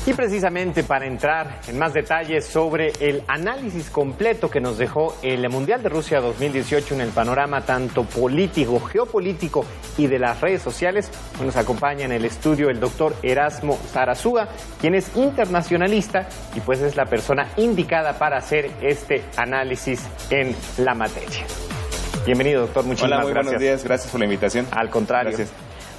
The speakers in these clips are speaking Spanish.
Y precisamente para entrar en más detalles sobre el análisis completo que nos dejó el Mundial de Rusia 2018 en el panorama tanto político, geopolítico y de las redes sociales, nos acompaña en el estudio el doctor Erasmo Zarazuga, quien es internacionalista y pues es la persona indicada para hacer este análisis en la materia. Bienvenido, doctor, muchísimas gracias. Hola, muy buenos días, gracias por la invitación. Al contrario. Gracias.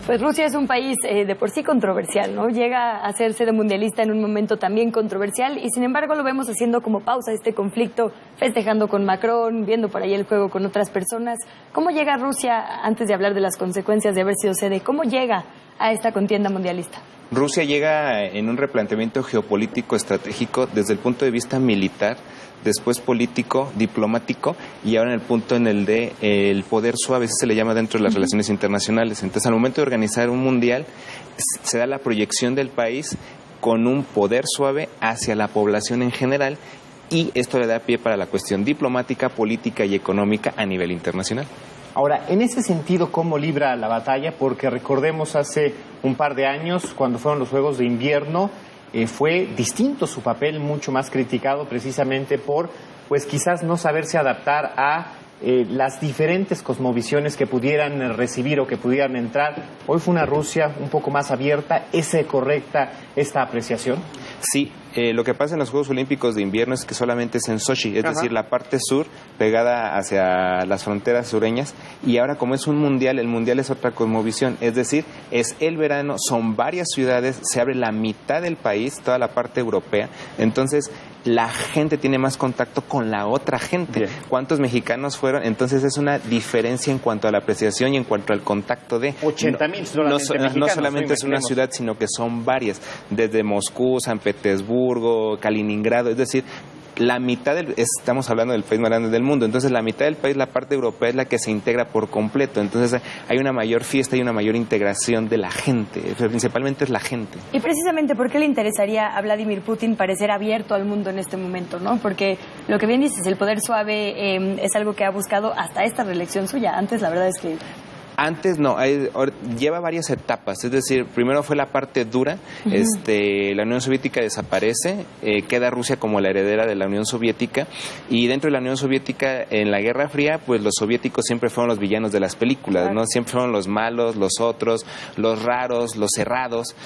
Pues Rusia es un país de por sí controversial, ¿no? Llega a ser sede mundialista en un momento también controversial y sin embargo lo vemos haciendo como pausa este conflicto, festejando con Macron, viendo por ahí el juego con otras personas. ¿Cómo llega Rusia, antes de hablar de las consecuencias de haber sido sede, cómo llega a esta contienda mundialista? Rusia llega en un replanteamiento geopolítico estratégico desde el punto de vista militar, después político, diplomático y ahora en el punto en el de el poder suave, así se le llama dentro de las relaciones internacionales. Entonces, al momento de organizar un mundial, se da la proyección del país con un poder suave hacia la población en general y esto le da pie para la cuestión diplomática, política y económica a nivel internacional. Ahora, en ese sentido, ¿cómo libra la batalla? Porque recordemos hace un par de años, cuando fueron los Juegos de Invierno, fue distinto su papel, mucho más criticado precisamente por, pues quizás no saberse adaptar a las diferentes cosmovisiones que pudieran recibir o que pudieran entrar. Hoy fue una Rusia un poco más abierta. ¿Es correcta esta apreciación? Sí, lo que pasa en los Juegos Olímpicos de Invierno es que solamente es en Sochi, es decir, la parte sur pegada hacia las fronteras sureñas, y ahora como es un mundial, el mundial es otra cosmovisión, es decir, es el verano, son varias ciudades, se abre la mitad del país, toda la parte europea, entonces la gente tiene más contacto con la otra gente. Bien. ¿Cuántos mexicanos fueron? Entonces es una diferencia en cuanto a la apreciación y en cuanto al contacto de... 80,000 solamente no solamente es una ciudad, sino que son varias, desde Moscú, San Petersburgo, Kaliningrado, es decir, la mitad estamos hablando del país más grande del mundo, entonces la mitad del país, la parte europea, es la que se integra por completo, entonces hay una mayor fiesta y una mayor integración de la gente, principalmente es la gente. Y precisamente, ¿por qué le interesaría a Vladimir Putin parecer abierto al mundo en este momento, no? Porque lo que bien dices, el poder suave es algo que ha buscado hasta esta reelección suya. Antes la verdad es que... Antes no, lleva varias etapas, es decir, primero fue la parte dura, la Unión Soviética desaparece, queda Rusia como la heredera de la Unión Soviética y dentro de la Unión Soviética en la Guerra Fría, pues los soviéticos siempre fueron los villanos de las películas, claro, ¿no? Siempre fueron los malos, los otros, los raros, los cerrados,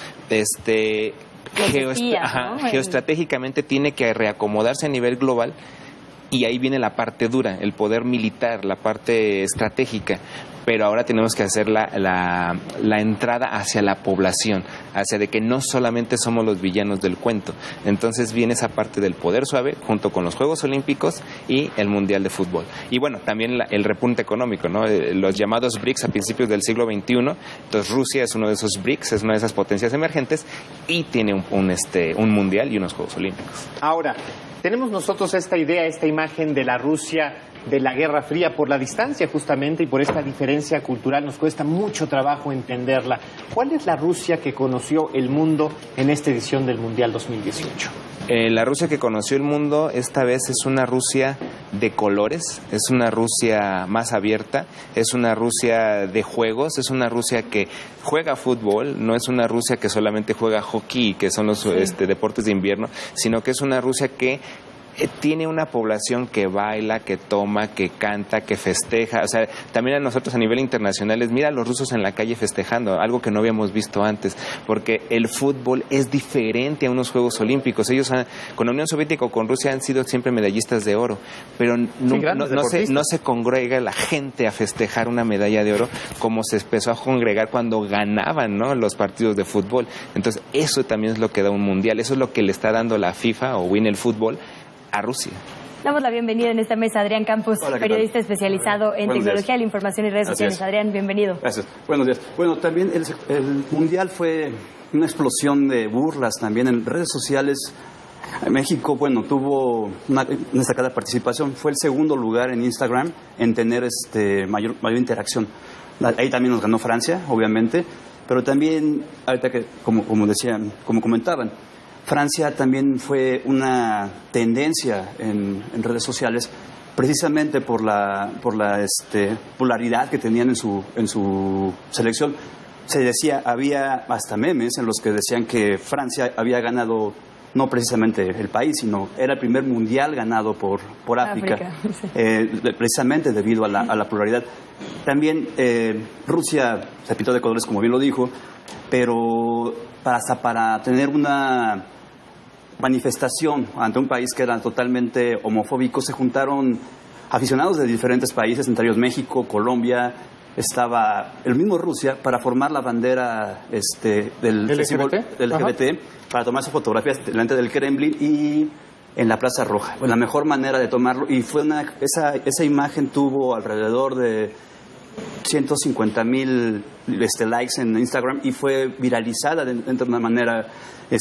geoestratégicamente tiene que reacomodarse a nivel global. Y ahí viene la parte dura, el poder militar, la parte estratégica. Pero ahora tenemos que hacer la entrada hacia la población, hacia de que no solamente somos los villanos del cuento. Entonces viene esa parte del poder suave junto con los Juegos Olímpicos y el Mundial de Fútbol. Y bueno, también el repunte económico, ¿no? Los llamados BRICS a principios del siglo XXI. Entonces Rusia es uno de esos BRICS, es una de esas potencias emergentes y tiene un Mundial y unos Juegos Olímpicos. Ahora, tenemos nosotros esta idea, esta imagen de la Rusia de la Guerra Fría por la distancia justamente y por esta diferencia cultural. Nos cuesta mucho trabajo entenderla. ¿Cuál es la Rusia que conoció el mundo en esta edición del Mundial 2018? La Rusia que conoció el mundo esta vez es una Rusia de colores, es una Rusia más abierta, es una Rusia de juegos, es una Rusia que juega fútbol, no es una Rusia que solamente juega hockey, que son los deportes de invierno, sino que es una Rusia que tiene una población que baila, que toma, que canta, que festeja. O sea, también a nosotros a nivel internacional mira a los rusos en la calle festejando, algo que no habíamos visto antes, porque el fútbol es diferente a unos Juegos Olímpicos. Ellos con la Unión Soviética o con Rusia han sido siempre medallistas de oro, pero no se congrega la gente a festejar una medalla de oro como se empezó a congregar cuando ganaban, ¿no?, los partidos de fútbol. Entonces, eso también es lo que da un mundial, eso es lo que le está dando la FIFA o Win el fútbol a Rusia. Damos la bienvenida en esta mesa a Adrián Campos, periodista especializado en tecnología, la información y redes sociales. Adrián, bienvenido. Gracias. Buenos días. Bueno, también el Mundial fue una explosión de burlas también en redes sociales. México, bueno, tuvo una destacada participación. Fue el segundo lugar en Instagram en tener mayor interacción. Ahí también nos ganó Francia, obviamente, pero también, ahorita que, como comentaban, Francia también fue una tendencia en redes sociales precisamente por la popularidad que tenían en su selección. se decía, había hasta memes en los que decían que Francia había ganado no precisamente el país, sino era el primer mundial ganado por África, sí. Precisamente debido a la pluralidad. También Rusia se pintó de colores, como bien lo dijo, pero hasta para tener una manifestación ante un país que era totalmente homofóbico, se juntaron aficionados de diferentes países, entre ellos México, Colombia, estaba el mismo Rusia, para formar la bandera del LGBT, para tomarse fotografías delante del Kremlin y en la Plaza Roja. Pues la mejor manera de tomarlo, y fue esa imagen tuvo alrededor de 150,000 likes en Instagram y fue viralizada de una manera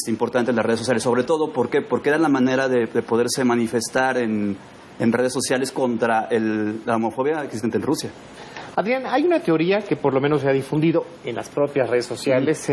importante en las redes sociales, sobre todo porque era la manera de poderse manifestar en redes sociales contra la homofobia existente en Rusia. Adrián, hay una teoría que por lo menos se ha difundido en las propias redes sociales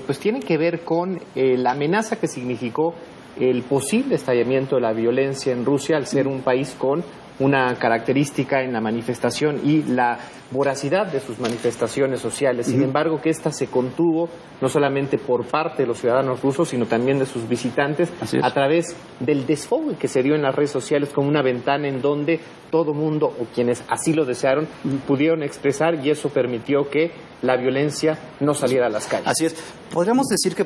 pues tiene que ver con la amenaza que significó el posible estallamiento de la violencia en Rusia al ser un país con una característica en la manifestación y la voracidad de sus manifestaciones sociales. Sin embargo, que esta se contuvo no solamente por parte de los ciudadanos rusos, sino también de sus visitantes a través del desfogue que se dio en las redes sociales como una ventana en donde todo mundo, o quienes así lo desearon, pudieron expresar, y eso permitió que la violencia no saliera a las calles. Así es. Podríamos decir que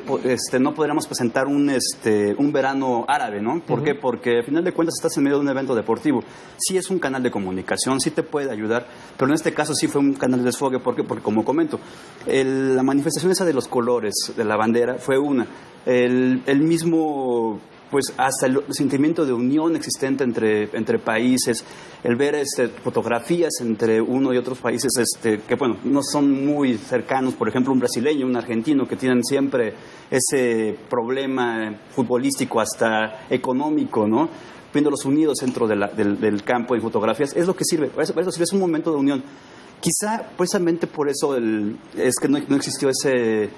no podríamos presentar un verano árabe, ¿no? ¿Por qué? Porque al final de cuentas estás en medio de un evento deportivo. Sí es un canal de comunicación, sí te puede ayudar, pero en este caso sí fue un canal de desfogue. ¿Por qué? Porque, como comento, la manifestación esa de los colores de la bandera fue una. El mismo, pues hasta el sentimiento de unión existente entre países, el ver fotografías entre uno y otros países que, bueno, no son muy cercanos, por ejemplo, un brasileño, un argentino, que tienen siempre ese problema futbolístico hasta económico, ¿no? Viéndolos unidos dentro del campo de fotografías, es lo que sirve. Eso sirve, es un momento de unión. Quizá precisamente por eso es que no existió ese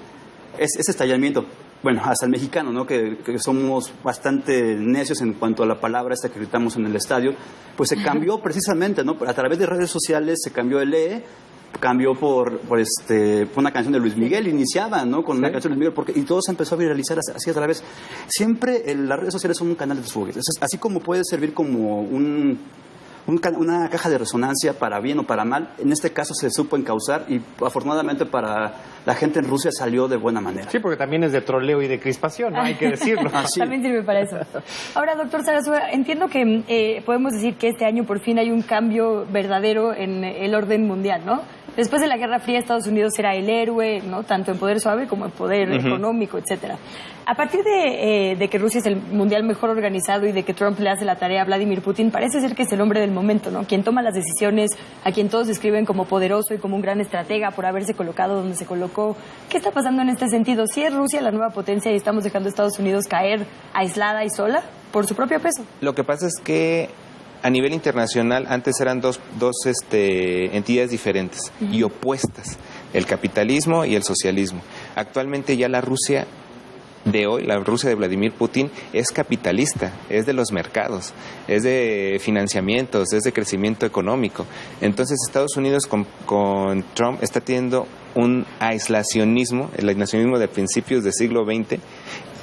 estallamiento. Bueno, hasta el mexicano, ¿no? Que somos bastante necios en cuanto a la palabra esta que gritamos en el estadio, pues se cambió precisamente, ¿no? A través de redes sociales se cambió el cambió por una canción de Luis Miguel, iniciaba, ¿no? Con una canción de Luis Miguel, y todo se empezó a viralizar así a través. Siempre las redes sociales son un canal de desfogue. Así como puede servir como una caja de resonancia para bien o para mal, en este caso se supo encauzar y afortunadamente para la gente en Rusia salió de buena manera. Sí, porque también es de troleo y de crispación, ¿no? Hay que decirlo. También sirve para eso. Ahora, doctor Sarasua, entiendo que podemos decir que este año por fin hay un cambio verdadero en el orden mundial, ¿no? Después de la Guerra Fría, Estados Unidos era el héroe, ¿no? Tanto en poder suave como en poder económico, etcétera. A partir de que Rusia es el mundial mejor organizado y de que Trump le hace la tarea a Vladimir Putin, parece ser que es el hombre del momento, ¿no? Quien toma las decisiones, a quien todos describen como poderoso y como un gran estratega por haberse colocado donde se colocó. ¿Qué está pasando en este sentido? ¿Sí es Rusia la nueva potencia y estamos dejando a Estados Unidos caer aislada y sola por su propio peso? Lo que pasa es que a nivel internacional antes eran dos entidades diferentes y opuestas, el capitalismo y el socialismo. Actualmente ya la Rusia de hoy, la Rusia de Vladimir Putin, es capitalista, es de los mercados, es de financiamientos, es de crecimiento económico. Entonces Estados Unidos con Trump está teniendo un aislacionismo, el aislacionismo de principios del siglo XX,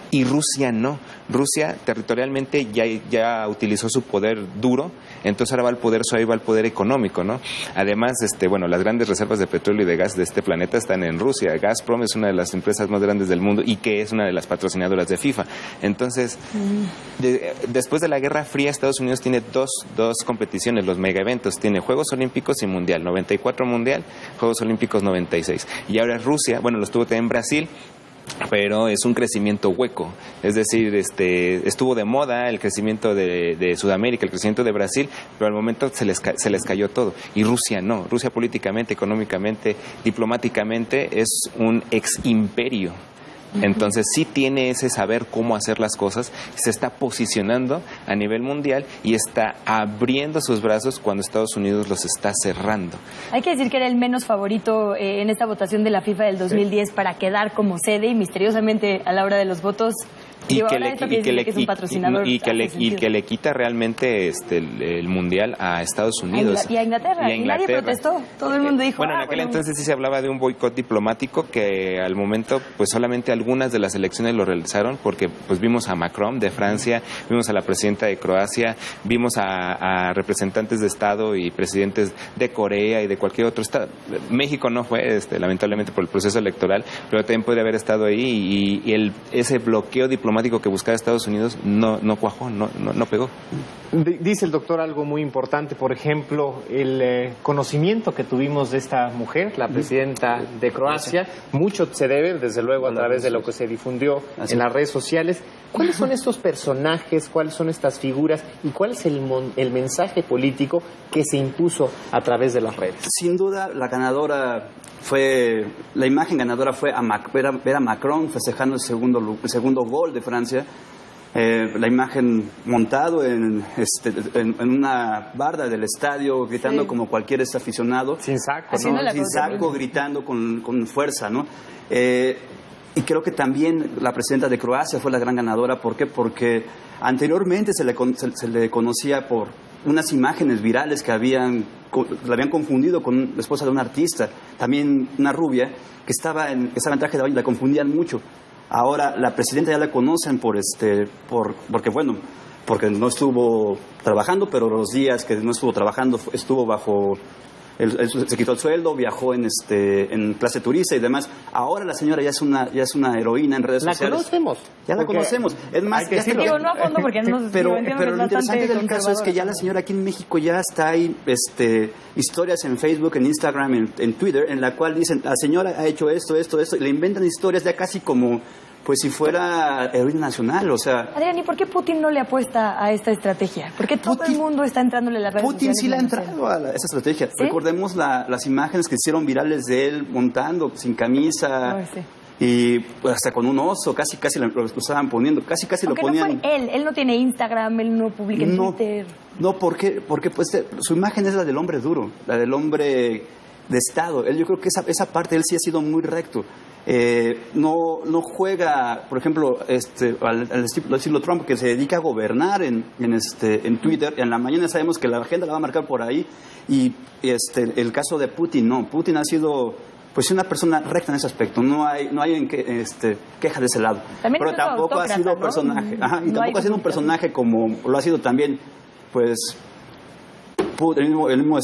y Rusia no. Rusia territorialmente ya utilizó su poder duro, entonces ahora va al poder suave, va al poder económico, ¿no? Además, las grandes reservas de petróleo y de gas de este planeta están en Rusia. Gazprom es una de las empresas más grandes del mundo y que es una de las patrocinadoras de FIFA. Entonces, después de la Guerra Fría, Estados Unidos tiene dos competiciones, los mega eventos. Tiene Juegos Olímpicos y Mundial. 94 Mundial, Juegos Olímpicos 96. Y ahora Rusia, los tuvo también Brasil, pero es un crecimiento hueco, es decir, estuvo de moda el crecimiento de Sudamérica, el crecimiento de Brasil, pero al momento se les cayó todo, y Rusia no. Rusia políticamente, económicamente, diplomáticamente es un ex imperio. Entonces sí tiene ese saber cómo hacer las cosas, se está posicionando a nivel mundial y está abriendo sus brazos cuando Estados Unidos los está cerrando. Hay que decir que era el menos favorito en esta votación de la FIFA del 2010 para quedar como sede, y misteriosamente a la hora de los votos Y que es un patrocinador. Y que le quita realmente el Mundial a Estados Unidos. Y a Inglaterra. Y nadie protestó. Todo el mundo dijo... Bueno, en aquel entonces sí se hablaba de un boicot diplomático que al momento pues solamente algunas de las elecciones lo realizaron porque pues vimos a Macron de Francia, vimos a la presidenta de Croacia, vimos a representantes de Estado y presidentes de Corea y de cualquier otro Estado. México no fue, lamentablemente por el proceso electoral, pero también puede haber estado ahí y ese bloqueo diplomático que buscaba Estados Unidos no cuajó, no pegó. Dice el doctor algo muy importante, por ejemplo, el conocimiento que tuvimos de esta mujer, la presidenta de Croacia, mucho se debe, desde luego, a través de lo que se difundió en las redes sociales. ¿Cuáles son estos personajes, cuáles son estas figuras y cuál es el mensaje político que se impuso a través de las redes? Sin duda, la imagen ganadora fue ver a Macron festejando el segundo gol de Francia. La imagen montado en una barda del estadio, gritando como cualquier aficionado. Sin saco, ¿no? Sin saco, gritando con fuerza, ¿no? Y creo que también la presidenta de Croacia fue la gran ganadora. ¿Por qué? Porque anteriormente se le conocía por unas imágenes virales que la habían confundido con la esposa de un artista, también una rubia, que estaba en traje de baño, la confundían mucho. Ahora la presidenta ya la conocen porque no estuvo trabajando, pero los días que no estuvo trabajando estuvo bajo... se quitó el sueldo, viajó en clase turista y demás. Ahora la señora ya es una heroína en redes sociales. La conocemos. Ya la conocemos. Es más, digo, no a fondo porque no pero lo interesante del caso es que ya la señora aquí en México ya está ahí historias en Facebook, en Instagram, en Twitter, en la cual dicen, la señora ha hecho esto, y le inventan historias ya casi como pues si fuera heroína nacional, o sea... Adrián, ¿y por qué Putin no le apuesta a esta estrategia? ¿Por qué todo el mundo está entrándole a las redes Putin sociales? Sí le ha entrado a esa estrategia. ¿Sí? Recordemos las imágenes que hicieron virales de él montando sin camisa... Y pues, hasta con un oso, casi lo estaban poniendo, casi lo ponían. No fue él no tiene Instagram, él no publica en Twitter. No, porque pues su imagen es la del hombre duro, la del hombre de Estado. Yo creo que esa parte él sí ha sido muy recto. No juega, por ejemplo, al estilo Trump, que se dedica a gobernar en Twitter. En la mañana sabemos que la agenda la va a marcar por ahí. Y el caso de Putin, no. Putin ha sido pues una persona recta en ese aspecto. No hay en queja de ese lado. También pero tampoco ha sido personaje. Y tampoco ha sido un personaje como lo ha sido también, pues, el mismo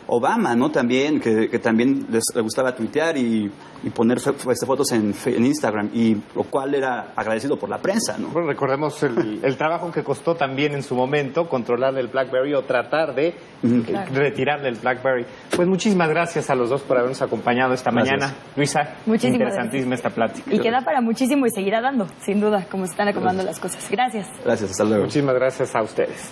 Obama, ¿no? También, que también le gustaba tuitear y poner fotos en Instagram, y lo cual era agradecido por la prensa, ¿no? Bueno, recordemos el trabajo que costó también en su momento controlar el BlackBerry o tratar de retirarle el BlackBerry. Pues muchísimas gracias a los dos por habernos acompañado esta mañana. Luisa, interesantísima esta plática. Y queda para muchísimo y seguirá dando, sin duda, como se están acomodando las cosas. Gracias. Gracias, hasta luego. Muchísimas gracias a ustedes.